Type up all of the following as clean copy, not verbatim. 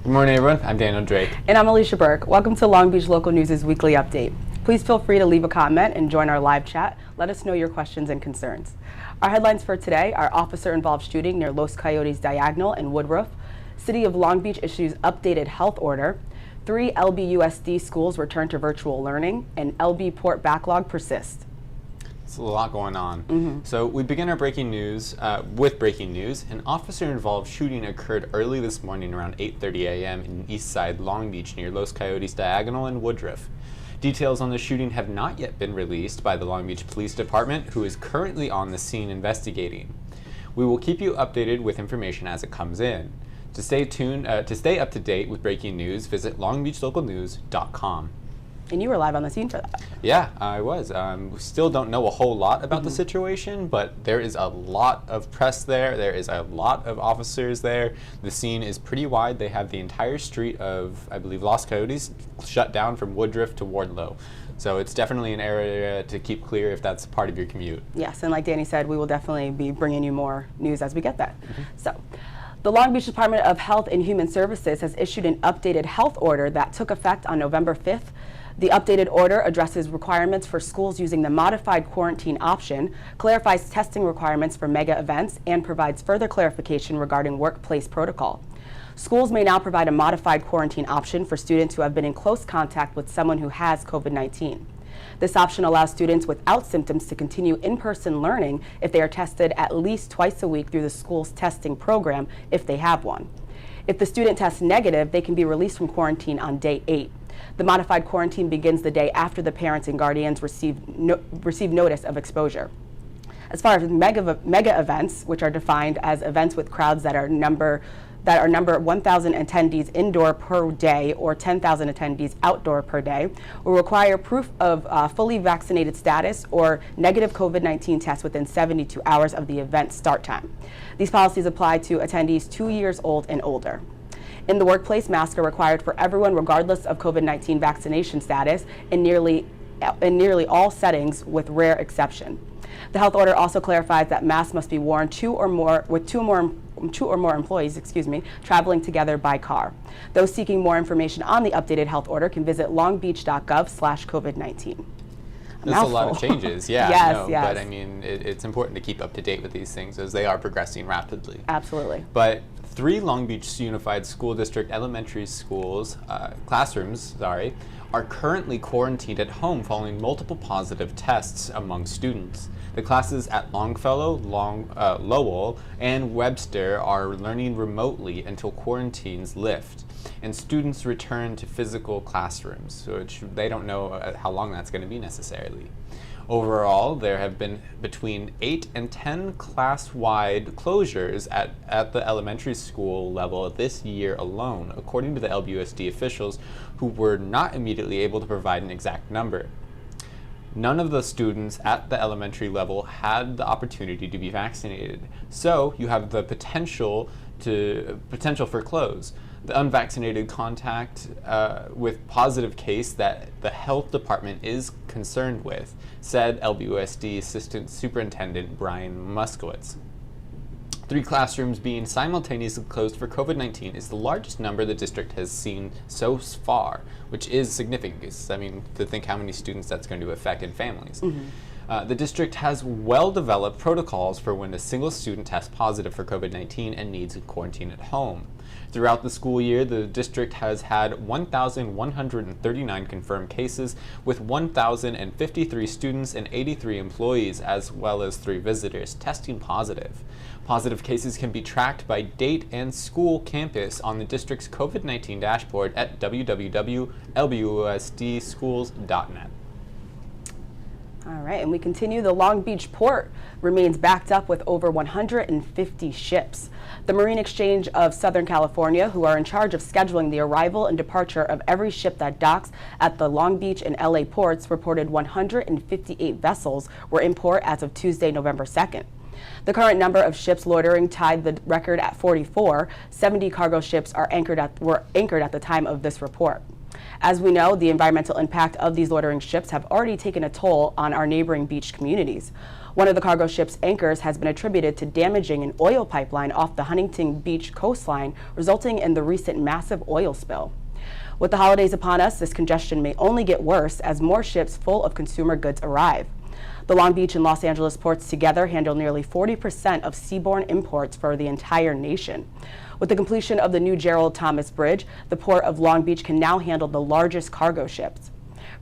Good morning, everyone. I'm Daniel Drake. And I'm Alicia Burke. Welcome to Long Beach Local News' weekly update. Please feel free to leave a comment and join our live chat. Let us know your questions and concerns. Our headlines for today are officer-involved shooting near Los Coyotes Diagonal and Woodruff. City of Long Beach issues updated health order. 3 LBUSD schools return to virtual learning, and LB port backlog persists. It's a lot going on. So we begin our breaking news with breaking news. An officer-involved shooting occurred early this morning around 8:30 a.m. in East Side Long Beach near Los Coyotes Diagonal and Woodruff. Details on the shooting have not yet been released by the Long Beach Police Department, who is currently on the scene investigating. We will keep you updated with information as it comes in. To stay up to date with breaking news, visit longbeachlocalnews.com. And you were live on the scene for that. Yeah, I was. We still don't know a whole lot about the situation, but there is a lot of press there. There is a lot of officers there. The scene is pretty wide. They have the entire street of, I believe, Los Coyotes shut down from Woodruff to Wardlow. So it's definitely an area to keep clear if that's part of your commute. Yes, and like Danny said, we will definitely be bringing you more news as we get that. So, the Long Beach Department of Health and Human Services has issued an updated health order that took effect on November 5th. The updated order addresses requirements for schools using the modified quarantine option, clarifies testing requirements for mega events, and provides further clarification regarding workplace protocol. Schools may now provide a modified quarantine option for students who have been in close contact with someone who has COVID-19. This option allows students without symptoms to continue in-person learning if they are tested at least twice a week through the school's testing program if they have one. If the student tests negative, they can be released from quarantine on day 8. The modified quarantine begins the day after the parents and guardians receive notice of exposure. As far as mega events, which are defined as events with crowds that are number 1,000 attendees indoor per day or 10,000 attendees outdoor per day, will require proof of fully vaccinated status or negative COVID-19 test within 72 hours of the event start time. These policies apply to attendees 2 years old and older. In the workplace, masks are required for everyone regardless of COVID-19 vaccination status in nearly all settings with rare exception. The health order also clarifies that masks must be worn two or more employees, traveling together by car. Those seeking more information on the updated health order can visit longbeach.gov/COVID-19. There's a lot of changes, yeah. Yes. But I mean, it's important to keep up to date with these things as they are progressing rapidly. Absolutely. But 3 Long Beach Unified School District elementary classrooms, are currently quarantined at home following multiple positive tests among students. The classes at Longfellow, Lowell, and Webster are learning remotely until quarantines lift, and students return to physical classrooms, which they don't know how long that's going to be necessarily. Overall, there have been between 8 and 10 class-wide closures at the elementary school level this year alone, according to the LBUSD officials, who were not immediately able to provide an exact number. None of the students at the elementary level had the opportunity to be vaccinated, so you have the potential for close. The unvaccinated contact with positive case that the health department is concerned with, said LBUSD Assistant Superintendent Brian Muskowitz. 3 classrooms being simultaneously closed for COVID-19 is the largest number the district has seen so far, which is significant. I mean, to think how many students that's going to affect in families. The district has well-developed protocols for when a single student tests positive for COVID-19 and needs a quarantine at home. Throughout the school year, the district has had 1,139 confirmed cases, with 1,053 students and 83 employees, as well as 3 visitors, testing positive. Positive cases can be tracked by date and school campus on the district's COVID-19 dashboard at www.lbusdschools.net. All right, and we continue. The Long Beach port remains backed up with over 150 ships. The Marine Exchange of Southern California, who are in charge of scheduling the arrival and departure of every ship that docks at the Long Beach and LA ports, reported 158 vessels were in port as of Tuesday, November 2nd. The current number of ships loitering tied the record at 44. 70 cargo ships were anchored at the time of this report. As we know, the environmental impact of these loitering ships have already taken a toll on our neighboring beach communities. One of the cargo ship's anchors has been attributed to damaging an oil pipeline off the Huntington Beach coastline, resulting in the recent massive oil spill. With the holidays upon us, this congestion may only get worse as more ships full of consumer goods arrive. The Long Beach and Los Angeles ports together handle nearly 40% of seaborne imports for the entire nation. With the completion of the new Gerald Thomas Bridge, the port of Long Beach can now handle the largest cargo ships.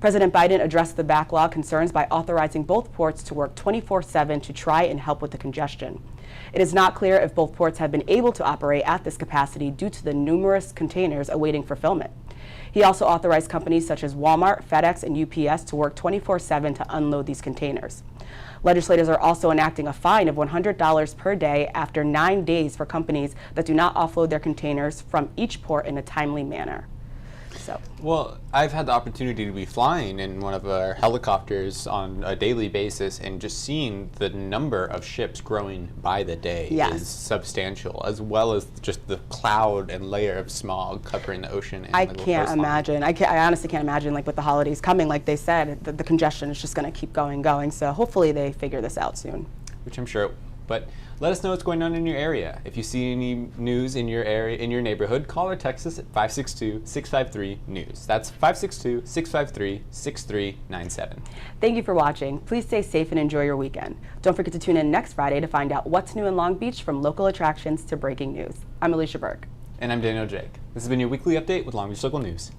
President Biden addressed the backlog concerns by authorizing both ports to work 24/7 to try and help with the congestion. It is not clear if both ports have been able to operate at this capacity due to the numerous containers awaiting fulfillment. He also authorized companies such as Walmart, FedEx, and UPS to work 24/7 to unload these containers. Legislators are also enacting a fine of $100 per day after 9 days for companies that do not offload their containers from each port in a timely manner. Well, I've had the opportunity to be flying in one of our helicopters on a daily basis, and just seeing the number of ships growing by the day is substantial, as well as just the cloud and layer of smog covering the ocean. And I can't imagine. I honestly can't imagine, like with the holidays coming, like they said, the congestion is just going to keep going. So hopefully they figure this out soon. Which I'm sure. But let us know what's going on in your area. If you see any news in your area, in your neighborhood, call or text us at 562-653-NEWS. That's 562-653-6397. Thank you for watching. Please stay safe and enjoy your weekend. Don't forget to tune in next Friday to find out what's new in Long Beach, from local attractions to breaking news. I'm Alicia Burke. And I'm Daniel Jake. This has been your weekly update with Long Beach Local News.